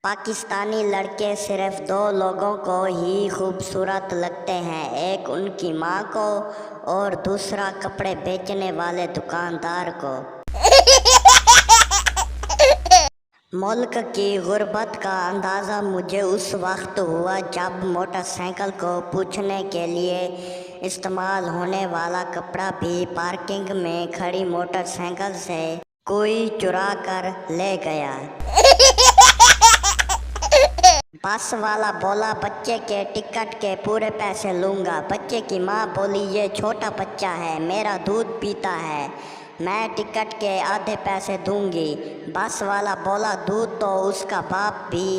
پاکستانی لڑکے صرف دو لوگوں کو ہی خوبصورت لگتے ہیں، ایک ان کی ماں کو اور دوسرا کپڑے بیچنے والے دکاندار کو۔ ملک کی غربت کا اندازہ مجھے اس وقت ہوا جب موٹر سائیکل کو پوچھنے کے لیے استعمال ہونے والا کپڑا بھی پارکنگ میں کھڑی موٹر سائیکل سے کوئی چرا کر لے گیا۔ بس والا بولا بچے کے ٹکٹ کے پورے پیسے لوں گا۔ بچے کی ماں بولی یہ چھوٹا بچہ ہے، میرا دودھ پیتا ہے، میں ٹکٹ کے آدھے پیسے دوں گی۔ بس والا بولا دودھ تو اس کا باپ بھی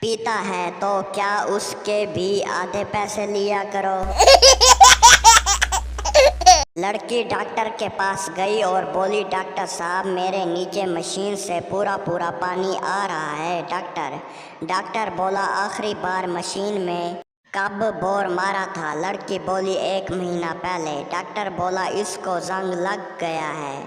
پیتا ہے تو کیا اس کے بھی آدھے پیسے لیا کرو۔ لڑکی ڈاکٹر کے پاس گئی اور بولی ڈاکٹر صاحب میرے نیچے مشین سے پورا پانی آ رہا ہے۔ ڈاکٹر بولا آخری بار مشین میں کب بور مارا تھا؟ لڑکی بولی 1 مہینہ پہلے۔ ڈاکٹر بولا اس کو زنگ لگ گیا ہے۔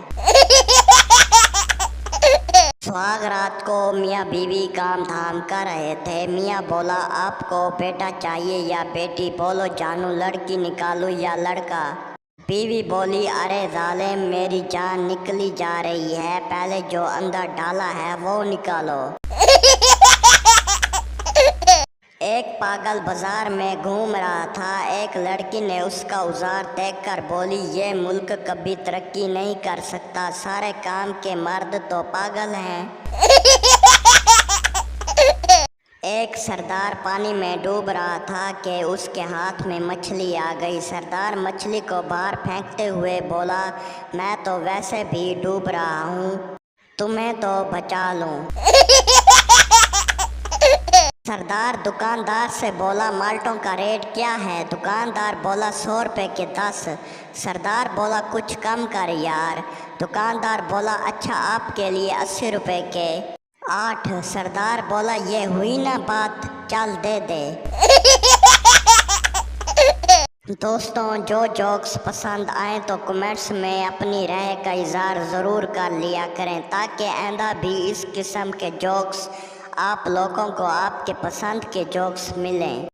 سہاگ رات کو میاں بیوی کام دھام کر رہے تھے۔ میاں بولا آپ کو بیٹا چاہیے یا بیٹی؟ بولو جانو لڑکی نکالوں یا لڑکا؟ بیوی بولی ارے ظالم میری جان نکلی جا رہی ہے، پہلے جو اندر ڈالا ہے وہ نکالو۔ ایک پاگل بازار میں گھوم رہا تھا، ایک لڑکی نے اس کا اوزار دیکھ کر بولی یہ ملک کبھی ترقی نہیں کر سکتا، سارے کام کے مرد تو پاگل ہیں۔ ایک سردار پانی میں ڈوب رہا تھا کہ اس کے ہاتھ میں مچھلی آ گئی۔ سردار مچھلی کو باہر پھینکتے ہوئے بولا میں تو ویسے بھی ڈوب رہا ہوں، تمہیں تو بچا لوں۔ سردار دکاندار سے بولا مالٹوں کا ریٹ کیا ہے؟ دکاندار بولا 100 روپے کے 10۔ سردار بولا کچھ کم کر یار۔ دکاندار بولا اچھا آپ کے لیے 80 روپے کے 8۔ سردار بولا یہ ہوئی نا بات، چل دے دے۔ دوستوں جو جوکس پسند آئیں تو کمنٹس میں اپنی رائے کا اظہار ضرور کر لیا کریں تاکہ آئندہ بھی اس قسم کے جوکس آپ لوگوں کو آپ کے پسند کے جوکس ملیں۔